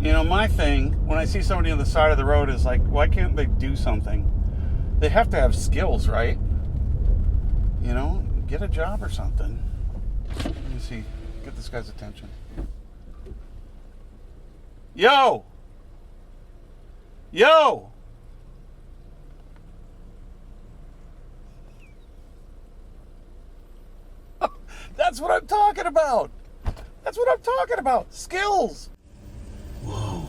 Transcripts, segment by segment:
You know, my thing, when I see somebody on the side of the road, is like, why can't they do something? They have to have skills, right? You know, get a job or something. Let me see. Get this guy's attention. Yo! Yo! That's what I'm talking about. That's what I'm talking about. Skills. Whoa.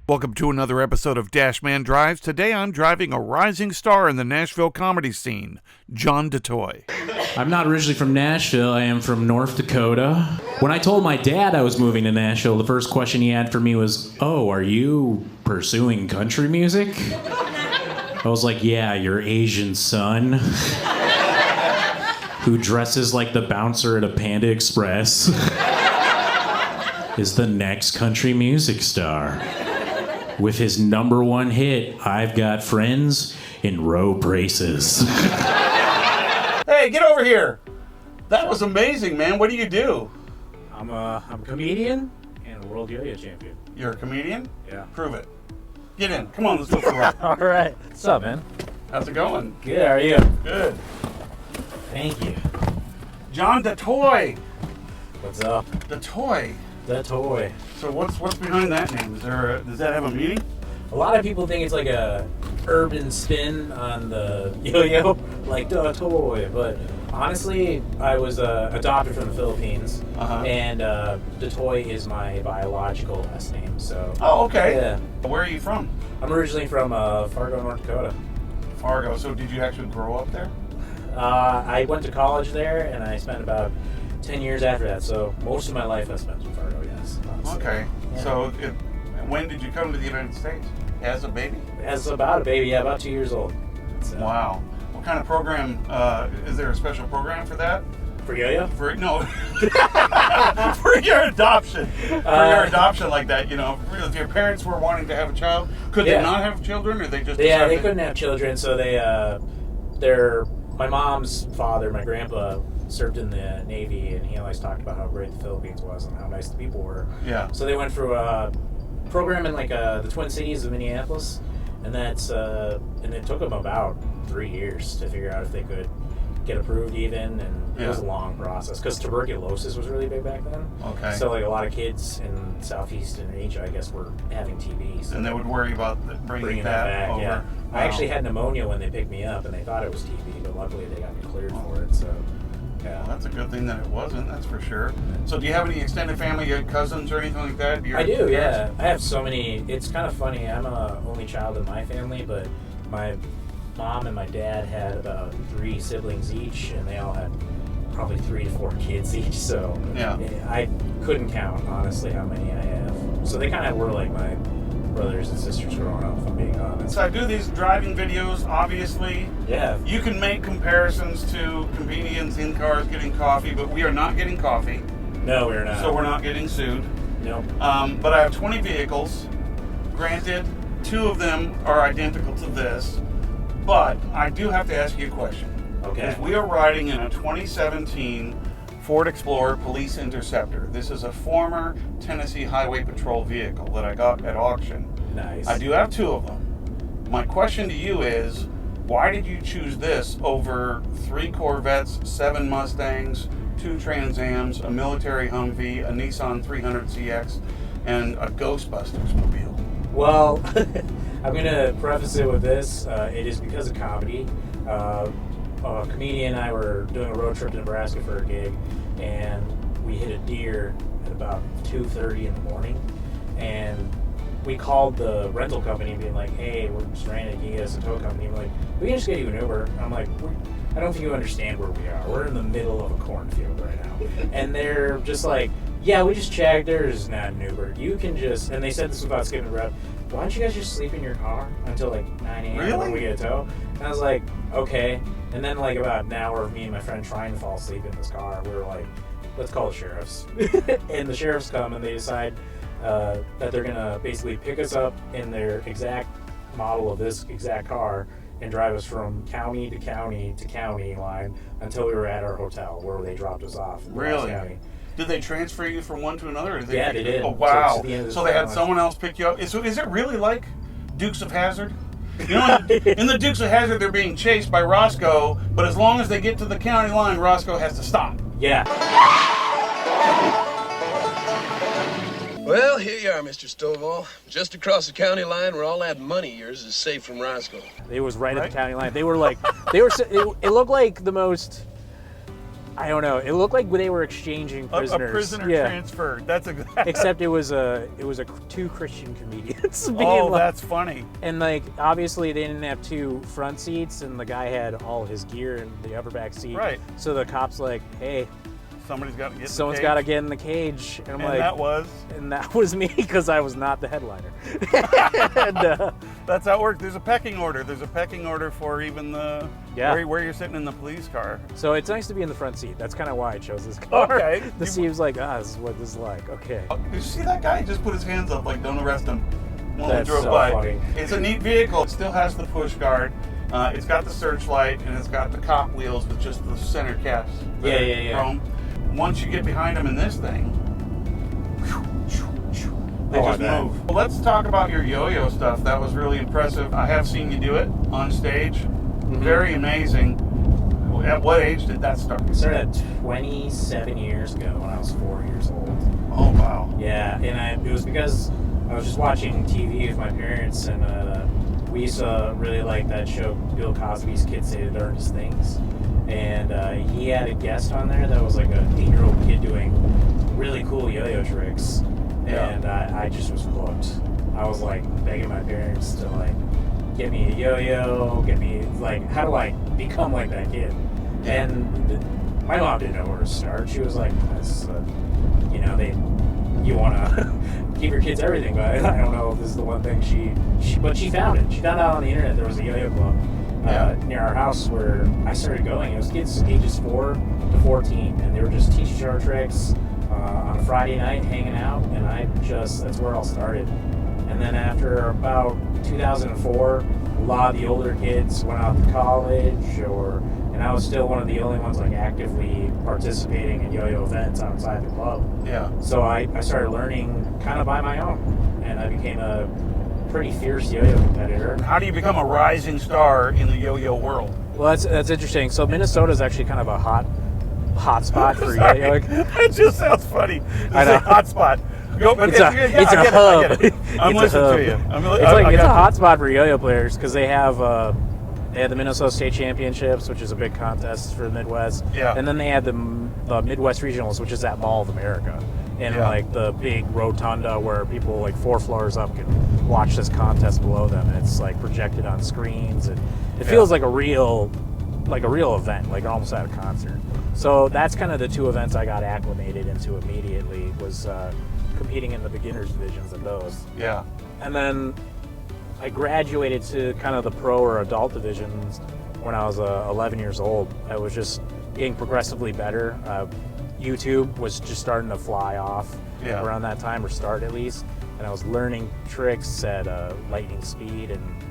Welcome to another episode of DashMan Drives. Today I'm driving a rising star in the Nashville comedy scene, John Datoy. I'm not originally from Nashville. I am from North Dakota. When I told my dad I was moving to Nashville, the first question he had for me was, "Oh, are you pursuing country music?" I was like, "Yeah, your Asian son who dresses like the bouncer at a Panda Express is the next country music star. With his number one hit, I've Got Friends in Row Braces." Hey, get over here. That was amazing, man. What do you do? I'm a comedian and a world yo-yo champion. You're a comedian? Yeah. Prove it. Get in. Come on, let's go for a ride. All right. What's up, man? How's it going? Good. How are you? Good. Thank you. John Datoy. What's up? Datoy. Datoy. So what's behind that name? Does that have a meaning? A lot of people think it's like a urban spin on the yo-yo, like Datoy, but honestly, I was adopted from the Philippines, and Datoy is my biological last name. So. Oh, okay. Yeah. Where are you from? I'm originally from Fargo, North Dakota. Fargo. So did you actually grow up there? I went to college there, and I spent about 10 years after that. So most of my life I spent in Fargo. Yes. Honestly. Okay. Yeah. So when did you come to the United States? As a baby? As about a baby, yeah, about 2 years old. So. Wow. What kind of program, is there a special program for that? For yo-yo? No. For your adoption. For your adoption like that, you know, if your parents were wanting to have a child, could they not have children, or they just Yeah, they couldn't have children, so my mom's father, my grandpa, served in the Navy, and he always talked about how great the Philippines was and how nice the people were. Yeah. So they went through a program in like the Twin Cities of Minneapolis, and and it took them about 3 years to figure out if they could get approved even, and it was a long process because tuberculosis was really big back then. Okay. So like a lot of kids in Southeastern Asia, I guess, were having TB. So and they would worry about bringing that back over. Yeah. Wow. I actually had pneumonia when they picked me up, and they thought it was TB, but luckily they got me cleared for it. So. Yeah, well, that's a good thing that it wasn't, that's for sure. So do you have any extended family, you had cousins or anything like that? I do, yeah. I have so many. It's kind of funny. I'm a only child in my family, but my mom and my dad had about 3 siblings each, and they all had probably 3 to 4 kids each. So yeah. I couldn't count, honestly, how many I have. So they kind of were like my brothers and sisters growing up, if I'm being honest. So I do these driving videos, obviously. Yeah. You can make comparisons to comedians in cars getting coffee, but we are not getting coffee. No, we're not. So we're not getting sued. Nope. But I have 20 vehicles. Granted, 2 of them are identical to this, but I do have to ask you a question. Okay. Because we are riding in a 2017 Ford Explorer Police Interceptor. This is a former Tennessee Highway Patrol vehicle that I got at auction. Nice. I do have 2 of them. My question to you is, why did you choose this over 3 Corvettes, 7 Mustangs, 2 Trans Ams, a military Humvee, a Nissan 300CX, and a Ghostbusters mobile? Well, I'm going to preface it with this. It is because of comedy. A comedian and I were doing a road trip to Nebraska for a gig, and we hit a deer at about 2:30 in the morning, and we called the rental company being like, "Hey, we're stranded, can you get us a tow company?" And we're like, "We can just get you an Uber." I'm like, "I don't think you understand where we are. We're in the middle of a cornfield right now." And they're just like, "Yeah, we just checked, there's not an Uber. You can just," and they said this without skipping a breath, "Why don't you guys just sleep in your car until like 9 a.m. Really? when we get a tow?" And I was like, "Okay." And then like about an hour of me and my friend trying to fall asleep in this car, we were like, "Let's call the sheriffs." And the sheriffs come and they decide that they're gonna basically pick us up in their exact model of this exact car and drive us from county to county to county line until we were at our hotel where they dropped us off. In Really? County. Did they transfer you from one to another? Or did Yeah, they did. Oh, wow. So they had someone else pick you up. So is it really like Dukes of Hazzard? You know, in the Dukes of Hazzard, they're being chased by Roscoe, but as long as they get to the county line, Roscoe has to stop. Yeah. Well, here you are, Mr. Stovall. Just across the county line where all that money of yours is safe from Roscoe. It was right at the county line. They were like, it looked like the most, I don't know, it looked like they were exchanging prisoners. A prisoner transferred. That's exactly. Except it was two Christian comedians. That's funny. And like, obviously they didn't have two front seats and the guy had all his gear in the upper back seat. Right. So the cop's like, hey, someone's got to get someone's got to get in the cage. And I'm like, that was me because I was not the headliner. And, that's how it works. There's a pecking order. There's a pecking order for even the where you're sitting in the police car. So it's nice to be in the front seat. That's kind of why I chose this car. Okay. The seat was like, this is what this is like. Okay. Did you see that guy? He just put his hands up like, don't arrest him. That's drove so by. funny. It's a neat vehicle. It still has the push guard. It's got the searchlight and it's got the cop wheels with just the center caps. Chrome. Once you get behind them in this thing, they just move. Well, let's talk about your yo-yo stuff. That was really impressive. I have seen you do it on stage. Mm-hmm. Very amazing. At what age did that start? It started 27 years ago when I was 4 years old. Oh, wow. Yeah, and it was because I was just watching TV with my parents, and we used to really like that show, Bill Cosby's Kids Say the Darndest Things. And he had a guest on there that was like a 8-year-old kid doing really cool yo-yo tricks. Yeah. And I just was hooked. I was like begging my parents to like get me a yo-yo, get me like, how do I become like that kid? And my mom didn't know where to start. She was like, you want to give your kids everything, but I don't know if this is the one thing but she found it. She found out on the internet there was a yo-yo club near our house where I started going. It was kids ages 4 to 14, and they were just teaching our tricks on a Friday night, hanging out, and that's where it all started. And then after about 2004, a lot of the older kids went out to college, and I was still one of the only ones like actively participating in yo-yo events outside the club. Yeah. So I started learning kind of by my own, and I became a pretty fierce yo-yo competitor. How do you become a rising star in the yo-yo world? Well, that's interesting. So Minnesota is actually kind of a hot spot for yo-yo. It just sounds funny. I know. Hot spot. It's a hub. I'm listening to you. It's a hot spot for yo-yo players because they have the Minnesota State Championships, which is a big contest for the Midwest. Yeah. And then they had the Midwest Regionals, which is at Mall of America. And like the big rotunda where people like 4 floors up can watch this contest below them, and it's like projected on screens, and it feels like a real event, like almost at a concert. So that's kind of the 2 events I got acclimated into immediately, was competing in the beginners divisions of those. Yeah. And then I graduated to kind of the pro or adult divisions when I was 11 years old. I was just getting progressively better. YouTube was just starting to fly off around that time, or start at least. And I was learning tricks at lightning speed. And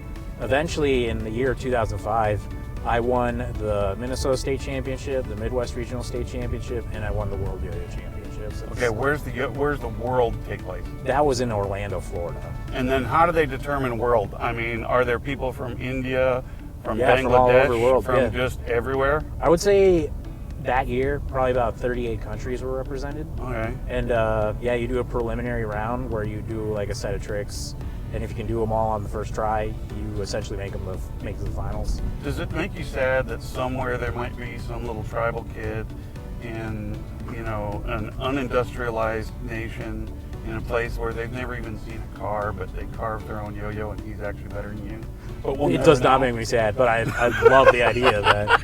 eventually in the year 2005, I won the Minnesota State Championship, the Midwest Regional State Championship, and I won the World Yo-Yo Championships. Okay, where's the world take place? That was in Orlando, Florida. And then how do they determine world? I mean, are there people from India, from Bangladesh, from all over the world, from just everywhere? I would say that year, probably about 38 countries were represented. Okay. And you do a preliminary round where you do like a set of tricks, and if you can do them all on the first try, you essentially make it to the finals. Does it make you sad that somewhere there might be some little tribal kid in, an unindustrialized nation, in a place where they've never even seen a car, but they carved their own yo-yo, and he's actually better than you? But it does not make me sad, but I love the idea of that.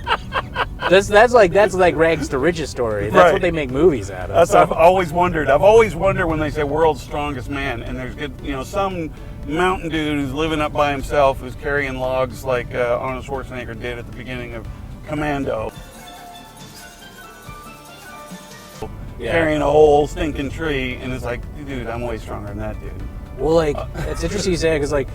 That's like rags to riches story. That's what they make movies out of. That's what I've always wondered. I've always wondered when they say world's strongest man, and there's some mountain dude who's living up by himself who's carrying logs like Arnold Schwarzenegger did at the beginning of Commando. carrying a whole stinking tree, and it's like, dude, I'm way stronger than that dude. Well, like, it's interesting you say because, like,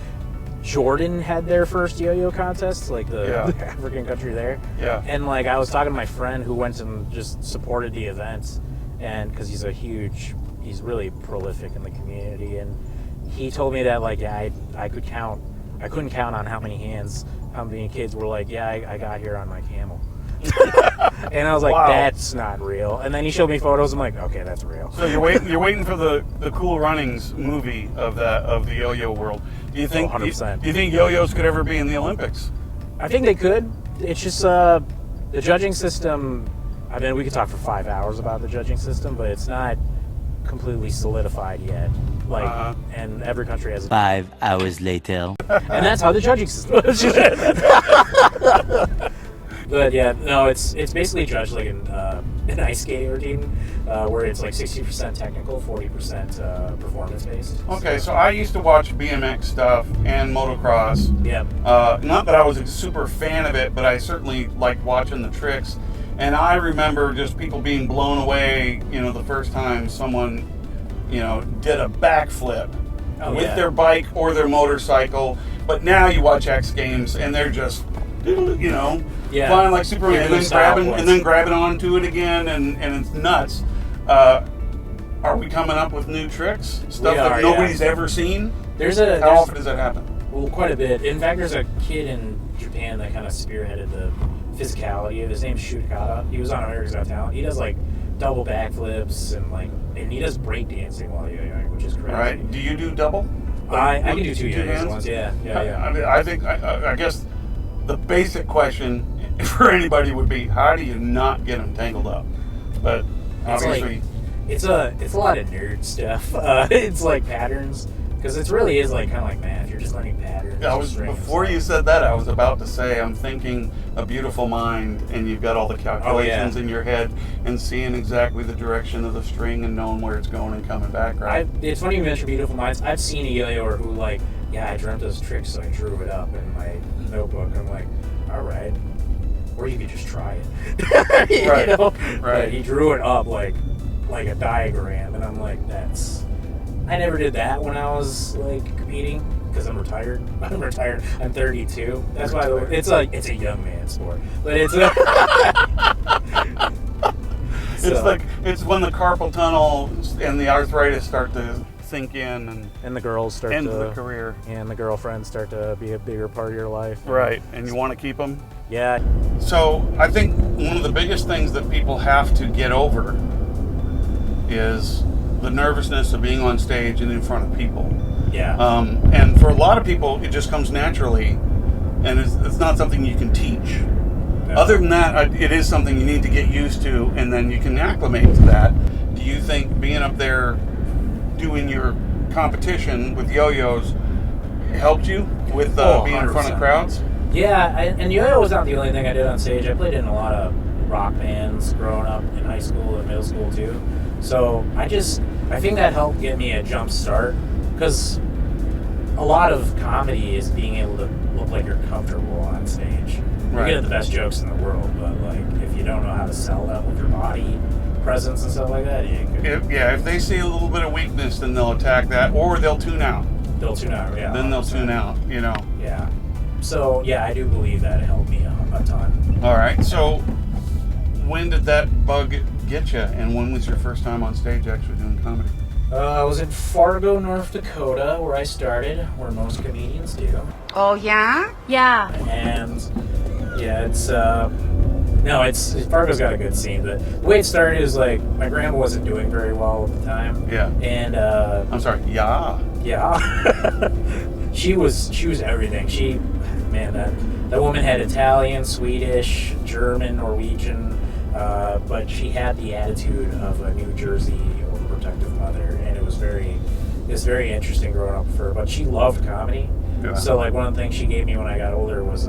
Jordan had their first yo-yo contest, like the African country there. Yeah. And, like, I was talking to my friend who went and just supported the event, and because he's really prolific in the community, and he told me that, like, I couldn't count on how many kids were like, I got here on my camel. And I was like, wow. That's not real. And then he showed me photos. I'm like, okay, that's real. So you're waiting for the Cool Runnings movie of the yo-yo world. Do you think 100%. Do you think yo-yos could ever be in the Olympics? I think they could. It's just the judging system. I mean, we could talk for 5 hours about the judging system, but it's not completely solidified yet. Like, and every country has 5 hours later. And that's how the judging system is. But yeah, no, it's basically judged like an ice skating routine, where it's like 60% technical, 40% performance based. Okay, so I used to watch BMX stuff and motocross. Yeah. Not that I was a super fan of it, but I certainly liked watching the tricks. And I remember just people being blown away, the first time someone, did a backflip with their bike or their motorcycle. But now you watch X Games and they're just, flying like Superman and then grabbing onto it again, and it's nuts. Are we coming up with new tricks? Stuff that nobody's ever seen? How often does that happen? Well, quite a bit. In fact, there's a kid in Japan that kind of spearheaded the physicality of his name's Shutakata. He was on America's Got Talent. He does like double backflips and he does breakdancing while yo-yoing, which is crazy. All right. Do you do double? I can do two yo-yos at once. Yeah. I mean, I guess the basic question for anybody would be, how do you not get them tangled up? But obviously, it's a lot of nerd stuff. It's like patterns, because it really is like kind of like math. You're just learning patterns. Before you said that, I was about to say, I'm thinking A Beautiful Mind, and you've got all the calculations in your head and seeing exactly the direction of the string and knowing where it's going and coming back, right? It's funny you mentioned Beautiful Minds. I've seen a yo-yoer who I dreamt those tricks, so I drew it up in my notebook. I'm like, all right. Or you could just try it. Right. Right. But he drew it up like a diagram, and I'm like, I never did that when I was like competing, because I'm retired. I'm 32. That's why it's a young man sport, but it's it's when the carpal tunnel and the arthritis start to sink in, and the girls start end to the career, and the girlfriends start to be a bigger part of your life. Right, and you want to keep them. Yeah. So I think one of the biggest things that people have to get over is the nervousness of being on stage and in front of people. Yeah. And for a lot of people, it just comes naturally, and it's not something you can teach. No. Other than that, it is something you need to get used to, and then you can acclimate to that. Do you think being up there doing your competition with yo-yos helped you with being in front of crowds? Yeah, and yo-yo was not the only thing I did on stage. I played in a lot of rock bands growing up in high school and middle school too. So I think that helped get me a jump start, because a lot of comedy is being able to look like you're comfortable on stage. Right. You get the best jokes in the world, but like if you don't know how to sell that with your body presence and stuff like that, if they see a little bit of weakness, then they'll attack that, or they'll tune out. Yeah. Then they'll tune out, Yeah. So, yeah, I do believe that it helped me a ton. All right. So, when did that bug get you, and when was your first time on stage actually doing comedy? I was in Fargo, North Dakota, where I started, where most comedians do. Oh, yeah? Yeah. And, yeah, Fargo's got a good scene. But the way it started is, like, my grandma wasn't doing very well at the time. Yeah. And, I'm sorry, yeah. She was everything. That woman had Italian, Swedish, German, Norwegian, but she had the attitude of a New Jersey overprotective mother, and it was very interesting growing up with her. But she loved comedy. Yeah. So like one of the things she gave me when I got older was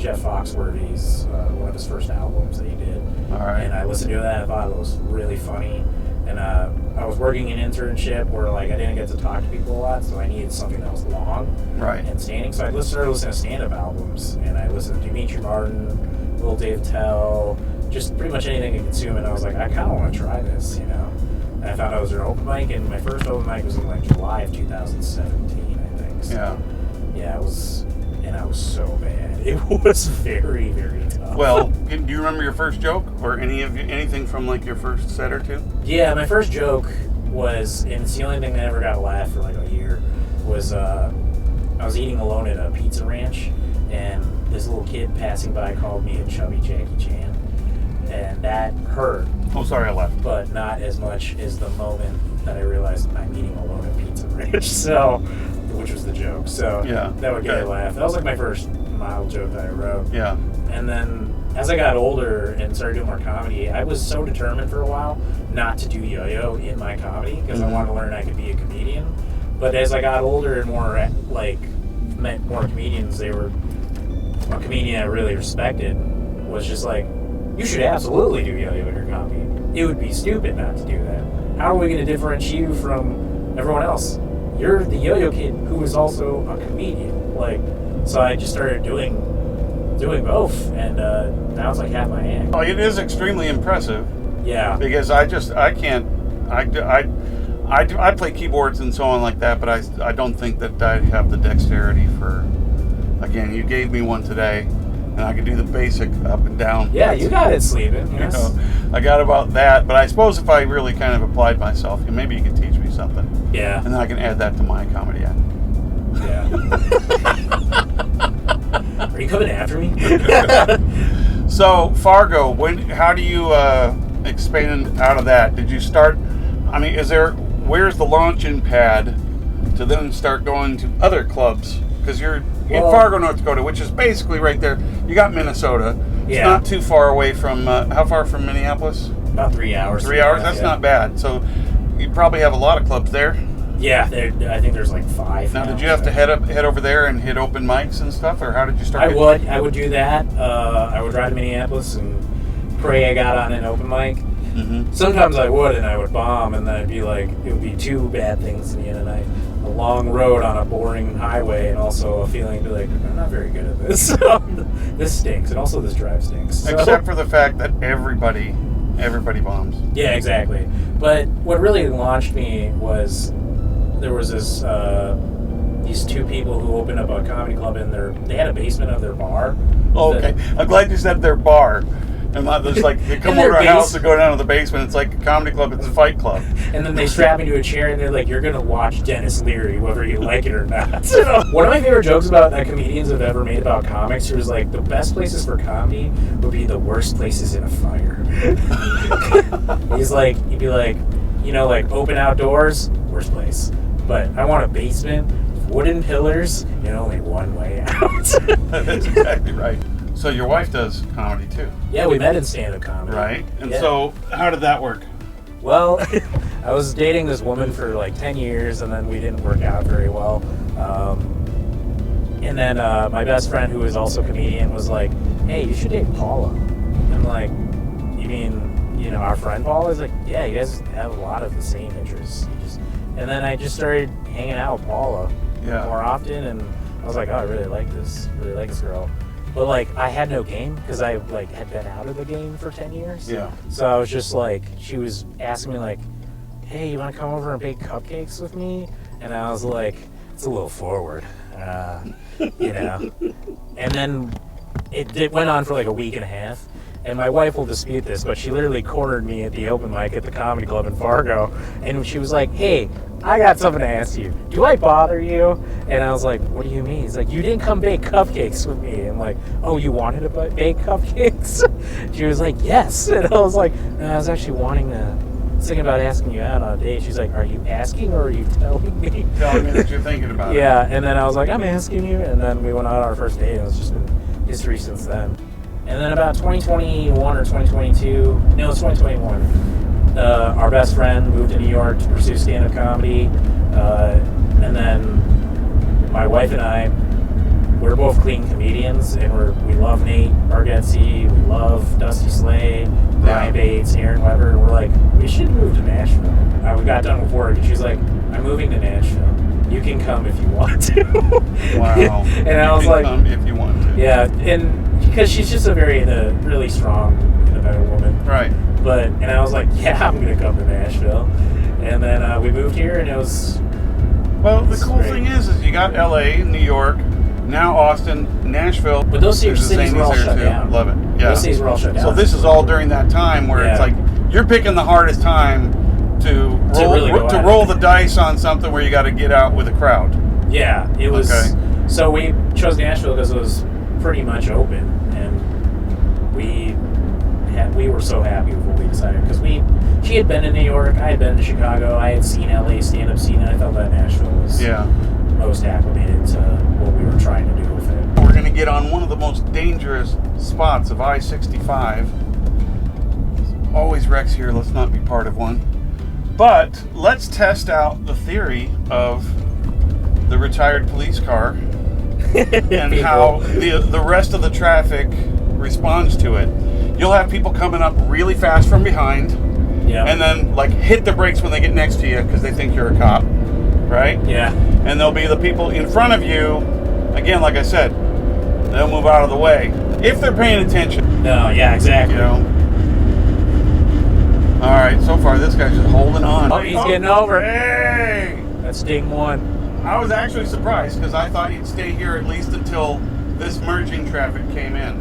Jeff Foxworthy's one of his first albums that he did. All right. And I listened to that and I thought it was really funny. And I was working an internship where like I didn't get to talk to people a lot, so I needed something that was long and standing. So I started listening to stand-up albums, and I listened to Dimitri Martin, Lil Dave Tell, just pretty much anything to consume. And I was like, I kind of want to try this, you know. And I found out it was an open mic, and my first open mic was in like July of 2017, I think. So, yeah, it was, and I was so bad. It was very, very tough. Well, do you remember your first joke or anything from like your first set or two? Yeah, my first joke was, and it's the only thing that ever got a laugh for like a year, was I was eating alone at a pizza ranch, and this little kid passing by called me a chubby Jackie Chan, and that hurt. Oh, sorry, I left. But not as much as the moment that I realized I'm eating alone at Pizza Ranch, so, which was the joke. So yeah, that would get a laugh. That was like my first mild joke that I wrote. Yeah. And then as I got older and started doing more comedy, I was so determined for a while not to do yo-yo in my comedy because I wanted to learn I could be a comedian. But as I got older and more like met more comedians, they were a comedian I really respected was just like, you should absolutely do yo-yo in your comedy. It would be stupid not to do that. How are we going to differentiate you from everyone else? You're the yo-yo kid who is also a comedian. Like, so I just started doing both, and now it's like half my act. Oh, it is extremely impressive. Yeah. Because I play keyboards and so on like that, but I don't think that I have the dexterity for. Again, you gave me one today, and I could do the basic up and down. Yeah, you got it, sleeping. Yes. You know, I got about that, but I suppose if I really kind of applied myself, maybe you could teach me something. Yeah. And then I can add that to my comedy act. Yeah. Are you coming after me? So Fargo, how do you expand out of that? Did you start? I mean, where's the launching pad to then start going to other clubs? Because you're in Fargo, North Dakota, which is basically right there. You got Minnesota. It's not too far away from. How far from Minneapolis? About 3 hours. 3 hours. That's not bad. So you probably have a lot of clubs there. Yeah, I think there's like 5. Now, did you have to head over there and hit open mics and stuff, or how did you start? I would do that. I would drive to Minneapolis and pray I got on an open mic. Mm-hmm. Sometimes I would, and I would bomb, and then I'd be like, it would be 2 bad things in the end of the night: a long road on a boring highway, and also a feeling to be like, I'm not very good at this. This stinks, and also this drive stinks. So. Except for the fact that everybody bombs. Yeah, exactly. But what really launched me was there was these 2 people who opened up a comedy club they had a basement of their bar. Oh, okay. I'm glad you said their bar. And not just like they come over our house and go down to the basement. It's like a comedy club. It's a fight club. And then they strap me to a chair and they're like, "You're gonna watch Dennis Leary, whether you like it or not." One of my favorite jokes about that comedians have ever made about comics was like, the best places for comedy would be the worst places in a fire. He'd be like, you know, like open outdoors, worst place. But I want a basement, wooden pillars, and only one way out. That's exactly right. So your wife does comedy too? Yeah, we met in stand-up comedy. Right. And so how did that work? Well, I was dating this woman for like 10 years, and then we didn't work out very well. And then my best friend, who was also a comedian, was like, "Hey, you should date Paula." I'm like, "You mean, you know, our friend Paula?" Is like, "Yeah, you guys have a lot of the same interests." And then I just started hanging out with Paula more often, and I was like, "Oh, I really like this girl." But like, I had no game because I like had been out of the game for 10 years. Yeah. So I was just like, she was asking me like, "Hey, you want to come over and bake cupcakes with me?" And I was like, "It's a little forward, you know." And then it went on for like a week and a half. And my wife will dispute this, but she literally cornered me at the open mic at the comedy club in Fargo, and she was like, "Hey, I got something to ask you. Do I bother you?" And I was like, "What do you mean?" He's like, "You didn't come bake cupcakes with me." I'm like, "Oh, you wanted to bake cupcakes?" She was like, "Yes." And I was like, "No, I was actually thinking about asking you out on a date." She's like, "Are you asking or are you telling me?" Telling me that you're thinking about it. Yeah, and then I was like, "I'm asking you." And then we went on our first date, and it's just been history since then. And then about 2021 or 2022, no, it's 2021, our best friend moved to New York to pursue stand-up comedy. And then my wife and I, we're both clean comedians, and we love Nate Bargatze, we love Dusty Slay, Brian Bates, Aaron Weber, and we're like, we should move to Nashville. We got done with work, and she's like, "I'm moving to Nashville. You can come if you want to." Wow. And I was like, come if you want to. Yeah, and because she's just a really strong, a better woman. Right. And I was like, yeah, I'm going to come to Nashville. And then we moved here, and it was... Well, the cool thing is you got L.A., New York, now Austin, Nashville. But those cities were all shut down. Love it. Yeah. Those cities were all shut down. So this is all during that time where it's like you're picking the hardest time to roll the dice on something where you got to get out with a crowd. Yeah, it was. Okay. So we chose Nashville because it was pretty much open, and we were so happy with what we decided because she had been to New York, I had been to Chicago, I had seen LA stand-up scene, and I felt that Nashville was most acclimated to what we were trying to do with it. We're going to get on one of the most dangerous spots of I-65. Always wrecks here. Let's not be part of one. But let's test out the theory of the retired police car and how the rest of the traffic responds to it. You'll have people coming up really fast from behind, and then like hit the brakes when they get next to you because they think you're a cop, right? Yeah. And there'll be the people in front of you. Again, like I said, they'll move out of the way if they're paying attention. No, yeah, exactly. You know. All right, so far this guy's just holding on. Oh, he's getting over. Hey! That's ding one. I was actually surprised because I thought he'd stay here at least until this merging traffic came in.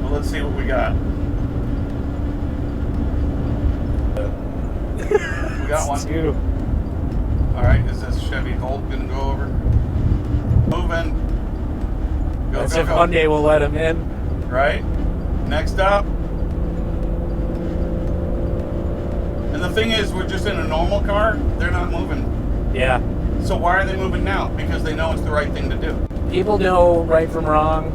Well, let's see what we got. We got one. Two. All right, is this Chevy Volt gonna go over? Moving. Go, That's go, if go. Hyundai will let him in. Right. Next up. And the thing is, we're just in a normal car. They're not moving. Yeah. So why are they moving now? Because they know it's the right thing to do. People know right from wrong.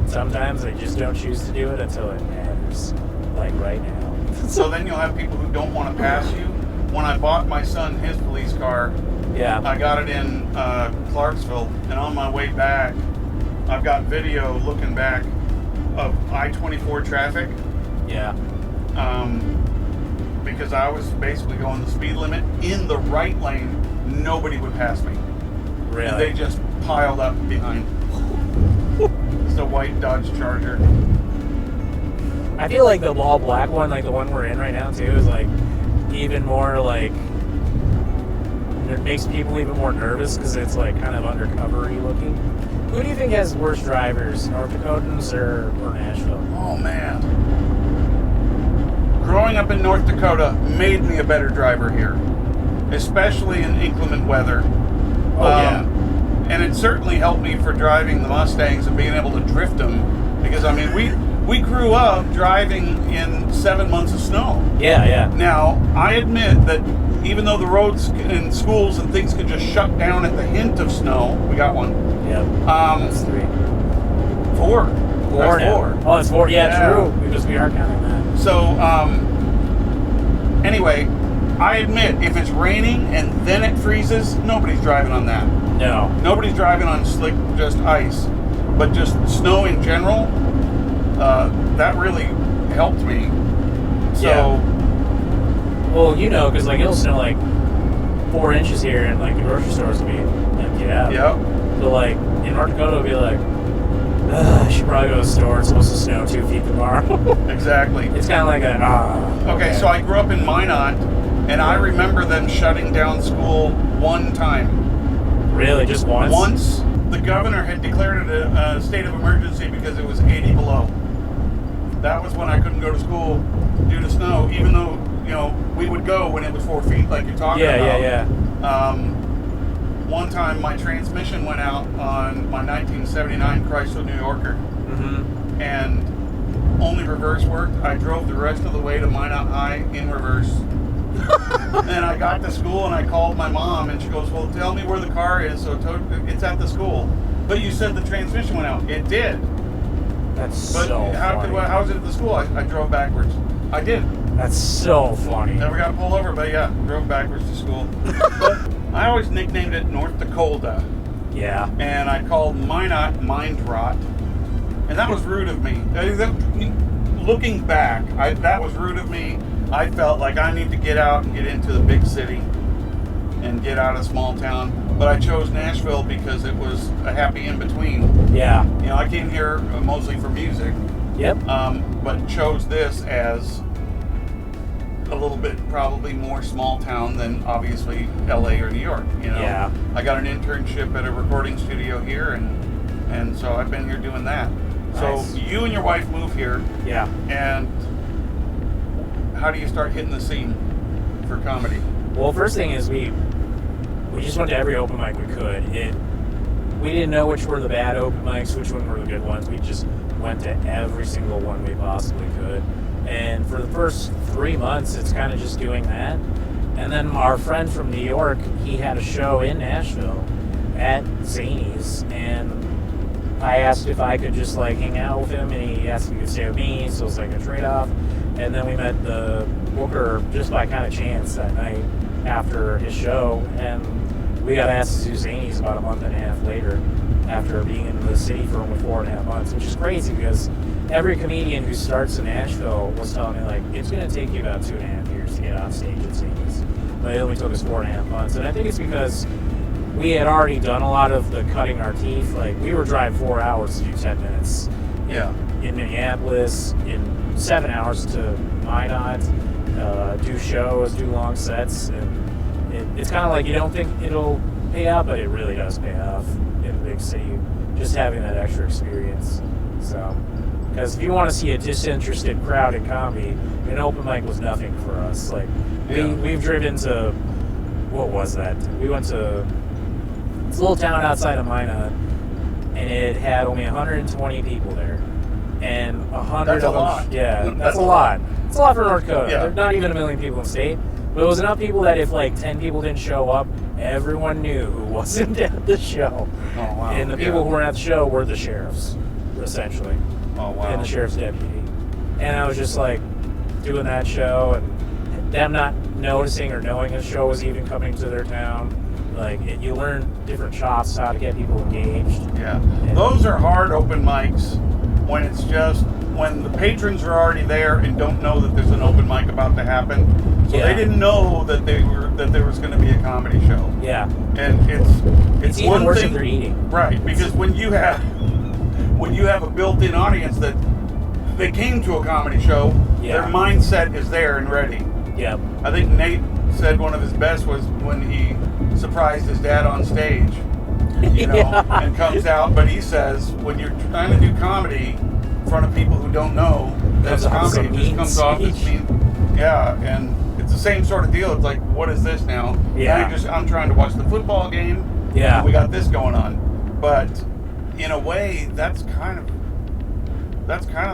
Sometimes they just don't choose to do it until it matters. Like right now. So then you'll have people who don't want to pass you. When I bought my son his police car, I got it in Clarksville, and on my way back, I've got video looking back of I-24 traffic. Yeah. Because I was basically going the speed limit in the right lane, nobody would pass me. Really? And they just piled up behind. It's a white Dodge Charger. I feel like the all black one, like the one we're in right now too, is like even more like it makes people even more nervous because it's like kind of undercovery looking. Who do you think has worse drivers, North Dakotans or Nashville? Oh man. Growing up in North Dakota made me a better driver here, especially in inclement weather. And it certainly helped me for driving the Mustangs and being able to drift them because I mean we grew up driving in 7 months of snow. Yeah. Now, I admit that even though the roads and schools and things could just shut down at the hint of snow, we got one. Yep. That's 3. 4. Four now. 4. Oh, it's 4. Yeah, true. We are counting that. So, anyway, I admit if it's raining and then it freezes, nobody's driving on that. No. Nobody's driving on slick, just ice. But just snow in general, that really helped me. So, well, you know, because like it'll snow like 4 inches here, and like the grocery stores will be emptied out. Yep. So like in North Dakota, it'll be like, I should probably go to the store. It's supposed to snow 2 feet tomorrow. Exactly. It's kind of like a Okay, so I grew up in Minot, and I remember them shutting down school one time. Really, just once? Once. The governor had declared it a state of emergency because it was 80 below. That was when I couldn't go to school due to snow, even though, you know, we would go when it was 4 feet like you're talking about. Yeah. One time my transmission went out on my 1979 Chrysler New Yorker, and only reverse worked. I drove the rest of the way to Minot High in reverse. And I got to school and I called my mom and she goes, well, tell me where the car is. So it's at the school. But you said the transmission went out. It did. That's but so funny. How was it at the school? I drove backwards. I did. That's so funny. Never got pulled over, but yeah, drove backwards to school. But I always nicknamed it North Dakota. Yeah. And I called Minot Mind Rot. And that was rude of me. Looking back, that was rude of me. I felt like I need to get out and get into the big city and get out of small town. But I chose Nashville because it was a happy in-between. Yeah. You know, I came here mostly for music. Yep. But chose this as a little bit probably more small town than obviously LA or New York. You know, Yeah. I got an internship at a recording studio here, and so I've been here doing that. Nice. So you and your wife move here, Yeah. and how do you start hitting the scene for comedy? Well, first thing is we just went to every open mic we could. We didn't know which were the bad open mics, which one were the good ones. We just went to every single one we possibly could. And for the first 3 months, it's kind of just doing that. And then our friend from New York, he had a show in Nashville at Zanies, and I asked if I could just like hang out with him, and he asked if he could stay with me, so it was like a trade-off. And then we met the booker just by kind of chance that night after his show, and we got asked to do Zanies about a month and a half later after being in the city for only 4.5 months, which is crazy because every comedian who starts in Nashville was telling me, like, it's going to take you about 2.5 years to get off stage at Zanies. But it only took us 4.5 months. And I think it's because we had already done a lot of the cutting our teeth. Like, we were driving 4 hours to do 10 minutes. In Minneapolis, in 7 hours to Minot, do shows, do long sets. And it's kind of like you don't think it'll pay off, but it really does pay off in a big city, just having that extra experience. So, because if you want to see a disinterested crowd in comedy, an open mic was nothing for us. Like, we've driven to, what was that? We went to this little town outside of Minot, and it had only 120 people there. And 100 That's a of them, lot. yeah, that's a lot. It's a lot for North Dakota. Yeah. There's not even 1 million people in the state. But it was enough people that if like 10 people didn't show up, everyone knew who wasn't at the show. Oh, wow. And the people who weren't at the show were the sheriffs, essentially. Oh, wow. And the sheriff's deputy. And I was just like doing that show, and them not noticing or knowing a show was even coming to their town. Like, you learn different shots, how to get people engaged. Yeah. And Those are hard open mics when it's just, when the patrons are already there and don't know that there's an open mic about to happen. So they didn't know that there was going to be a comedy show. Yeah. And it's even one worse thing, if they're eating. right? Because when you have a built-in audience that they came to a comedy show, their mindset is there and ready. Yep. I think Nate said one of his best was when he surprised his dad on stage, you know, and comes out. But he says when you're trying to do comedy in front of people who don't know that's comedy, it just comes off as being, and it's the same sort of deal. It's like, what is this now? Yeah. I'm trying to watch the football game. Yeah. And we got this going on, but in a way, that's kind of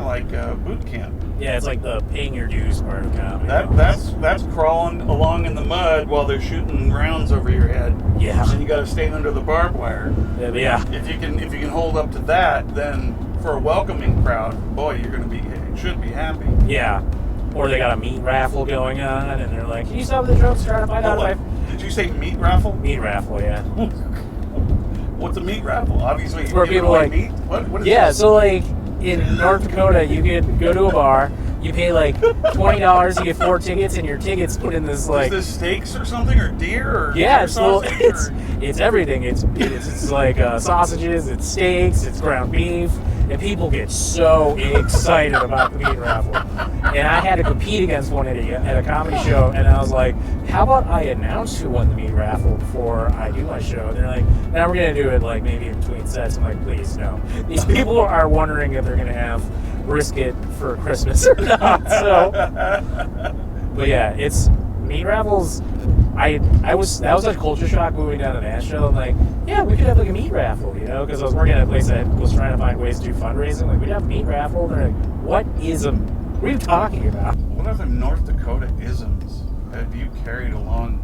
like boot camp. Yeah, it's like the paying your dues part of comedy. That's crawling along in the mud while they're shooting rounds over your head. Yeah. And you got to stay under the barbed wire. Yeah. If you can hold up to that, then for a welcoming crowd, boy, you should be happy. Yeah. Or they got a meat raffle going on, and they're like, "Can you stop the jokes? Trying to find out if I..." Did you say meat raffle? Meat raffle, yeah. What's a meat raffle? Obviously, It's where you're people giving like away meat. What is Yeah, this? so like in North Dakota, you could go to a bar, you pay like $20, you get 4 tickets, and your tickets put in this like. Is this steaks or something, or deer, or Yeah, deer it's everything. It's like sausages, it's steaks, it's ground beef, and people get so excited about the meat raffle. And I had to compete against one at a comedy show, and I was like, "How about I announce who won the meat raffle before I do my show?" And they're like, "Now we're gonna do it like maybe in between sets." I'm like, "Please no." These people are wondering if they're gonna have brisket for Christmas or not. So, but yeah, it's meat raffles. That was a culture shock moving down to Nashville. I'm like, yeah, we could have like a meat raffle, you know, because I was working at a place that was trying to find ways to do fundraising. Like, we'd have a meat raffle. And they're like, what are you talking about? What other North Dakota isms have you carried along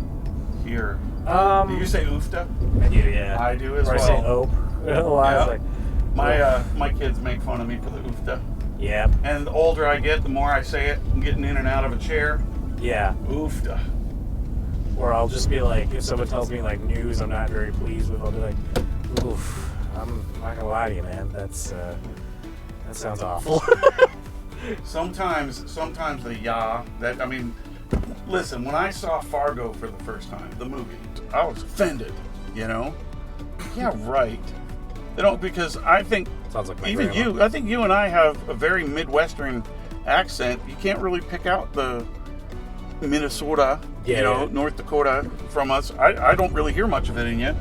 here? Do you say oofta? I do, yeah. I do as or well. I say ope. A lot. Yeah. Like, My kids make fun of me for the oofta. yeah, And the older I get, the more I say it. I'm getting in and out of a chair. yeah. Oofta. Or I'll just be like, if someone tells me like news I'm not very pleased with, I'll be like, oof, I'm not gonna lie to you, man. That sounds awful. Sometimes listen, when I saw Fargo for the first time, the movie, I was offended, you know? Yeah, right. They don't, because I think Sounds like my even grandma. you, I think you and I have a very Midwestern accent. You can't really pick out the Minnesota, North Dakota from us. I don't really hear much of it in you.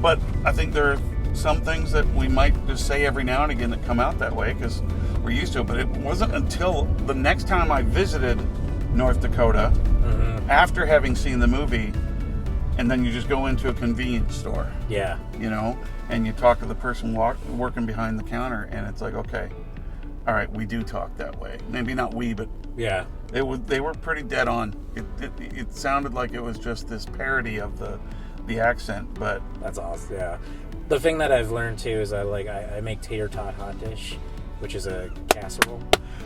But I think there are some things that we might just say every now and again that come out that way because we're used to it. But it wasn't until the next time I visited North Dakota, after having seen the movie, and then you just go into a convenience store. Yeah. And you talk to the person working behind the counter, and it's like, okay, all right, we do talk that way. Maybe not we, but yeah, they were pretty dead on. It sounded like it was just this parody of the accent, but that's awesome. Yeah, the thing that I've learned too is I make tater tot hot dish, which is a casserole.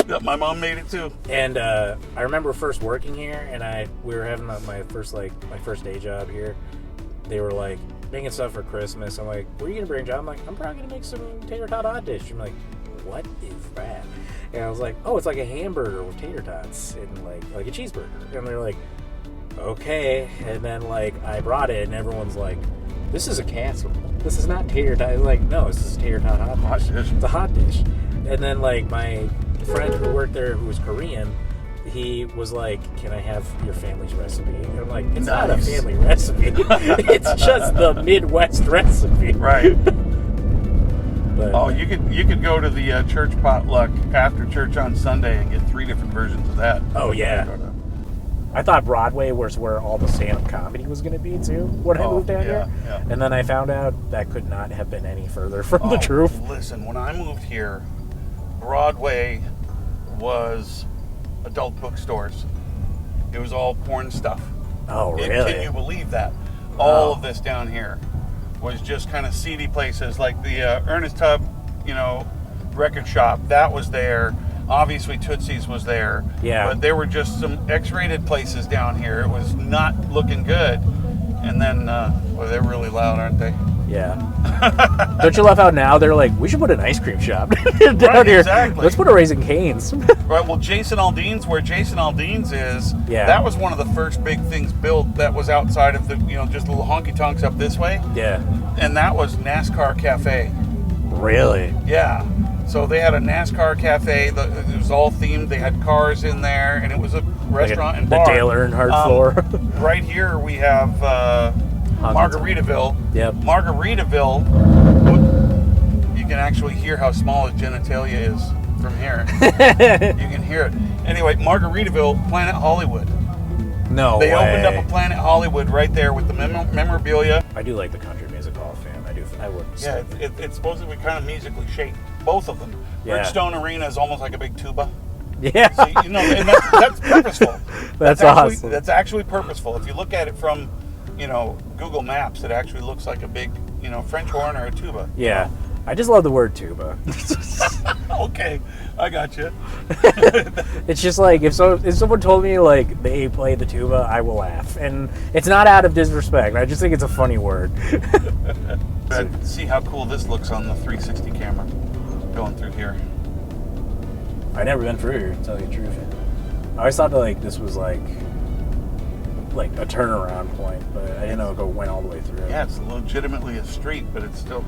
Yeah, my mom made it too. And I remember first working here, and we were having my first day job here. They were like making stuff for Christmas. I'm like, "What are you gonna bring, John?" I'm like, "I'm probably gonna make some tater tot hot dish." I'm like, "What is that?" And I was like, "Oh, it's like a hamburger with tater tots and like a cheeseburger." And they're like, "Okay." And then I brought it, and everyone's like, "This is a casserole. This is not tater tot." I was like, "No, this is tater tot hot dish. It's a hot dish." And then my friend who worked there, who was Korean, he was like, "Can I have your family's recipe?" And I'm like, "It's not a family recipe. It's just the Midwest recipe." Right. But, you could go to the church potluck after church on Sunday and get 3 different versions of that. Oh yeah. I thought Broadway was where all the stand-up comedy was going to be too when I moved down here. Yeah. And then I found out that could not have been any further from the truth. Listen, when I moved here, Broadway was adult bookstores. It was all porn stuff. Oh, really? Can you believe that? All of this down here was just kind of seedy places, like the Ernest Tubb, record shop. That was there. Obviously, Tootsie's was there. Yeah. But there were just some X-rated places down here. It was not looking good. And then, they're really loud, aren't they? Yeah. Don't you love how now they're like, we should put an ice cream shop down here. Exactly. Let's put a Raising Cane's. Right, well, Jason Aldean's, where Jason Aldean's is, Yeah. that was one of the first big things built that was outside of the, just little honky-tonks up this way. Yeah. And that was NASCAR Cafe. Really? Yeah. So they had a NASCAR Cafe. It was all themed. They had cars in there, and it was a restaurant and bar. The Dale Earnhardt floor. Right here we have Margaritaville. Yep. Margaritaville, you can actually hear how small his genitalia is from here. You can hear it. Anyway, Margaritaville, Planet Hollywood. No They way. opened up a Planet Hollywood right there with the memorabilia. I do like the Country Music Hall of Fame. I would say. Yeah, it's supposedly kind of musically shaped. Both of them. Yeah. Bridgestone Arena is almost like a big tuba. Yeah. So, and that's purposeful. That's actually, awesome. That's actually purposeful. If you look at it from, Google Maps, it actually looks like a big, French horn or a tuba. Yeah. I just love the word tuba. Okay, I got you. It's just like if someone told me they play the tuba, I will laugh, and it's not out of disrespect. I just think it's a funny word. See how cool this looks on the 360 camera going through here. I've never been through here, to tell you the truth. I always thought that this was like a turnaround point, but I didn't know it went all the way through. Yeah, it's legitimately a street, but it's still,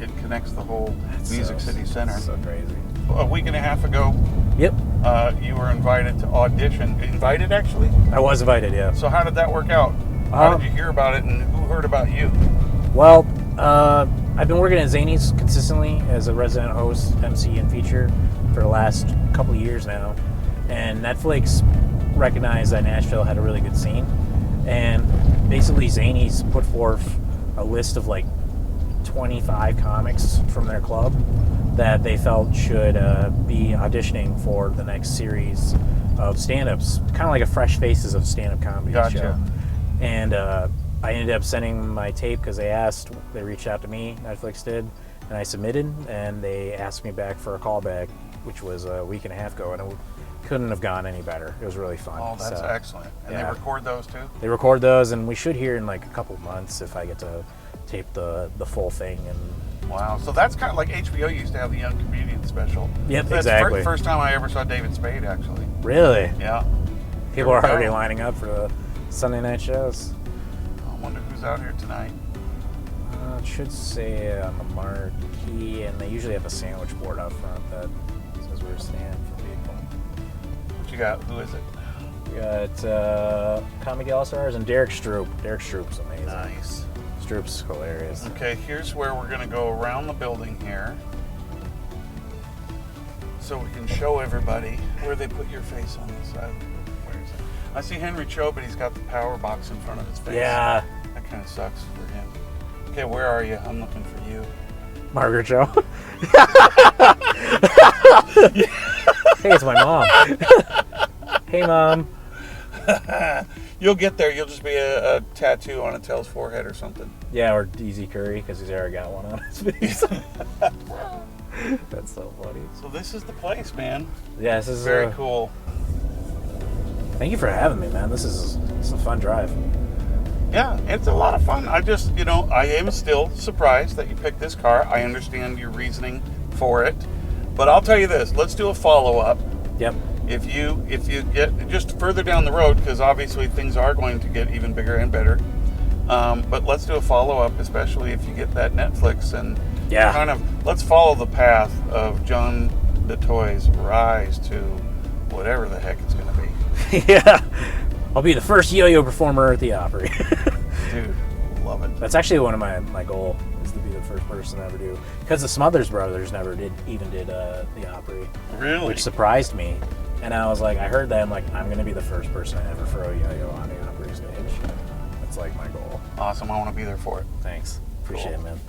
it connects the whole Music so, City Center. So crazy. A week and a half ago, Yep. You were invited to audition. Invited, actually? I was invited, yeah. So how did that work out? How did you hear about it, and who heard about you? Well, I've been working at Zanies consistently as a resident host, MC, and feature for the last couple of years now. And Netflix recognized that Nashville had a really good scene. And basically Zanies put forth a list of 25 comics from their club that they felt should be auditioning for the next series of stand-ups, kind of like a Fresh Faces of stand-up comedy show. And I ended up sending my tape because they reached out to me, Netflix did, and I submitted, and they asked me back for a callback, which was a week and a half ago, and it couldn't have gone any better. It was really fun. Oh, that's excellent. And yeah. they record those too? They record those, and we should hear in a couple months if I get to tape the full thing. And wow, so that's kind of like HBO used to have the Young Comedian special. Yep, That's exactly. the first time I ever saw David Spade, actually. Really? Yeah. People are already lining up for the Sunday night shows. I wonder who's out here tonight. It should say on the marquee, and they usually have a sandwich board out front that says where to stand for the vehicle. What you got? Who is it? We got Comic All-Stars and Derek Stroop. Derek Stroop's amazing. Nice. Stroop's hilarious. Okay, here's where we're going to go around the building here. So we can show everybody where they put your face on this side. Where is it? I see Henry Cho, but he's got the power box in front of his face. Yeah. That kind of sucks for him. Okay, where are you? I'm looking for you. Margaret Cho. Hey, it's my mom. Hey, Mom. You'll get there. You'll just be a tattoo on a tail's forehead or something. Yeah, or Easy Curry, because he's already got one on his face. That's so funny. So this is the place, man. Yeah, this is Very cool. Thank you for having me, man. It's a fun drive. Yeah, it's a lot of fun. I just, I am still surprised that you picked this car. I understand your reasoning for it. But I'll tell you this. Let's do a follow-up. Yep. If you get just further down the road, because obviously things are going to get even bigger and better. But let's do a follow-up, especially if you get that Netflix and kind of let's follow the path of John Datoy's rise to whatever the heck it's going to be. Yeah. I'll be the first yo-yo performer at the Opry. Dude, love it. That's actually one of my goal is to be the first person to ever do, because the Smothers Brothers never did the Opry. Really? Which surprised me. And I was like, I heard that, I'm like, I'm going to be the first person to ever throw a yo-yo on the Opry stage. That's like my goal. Awesome. I want to be there for it. Thanks. Appreciate it, man.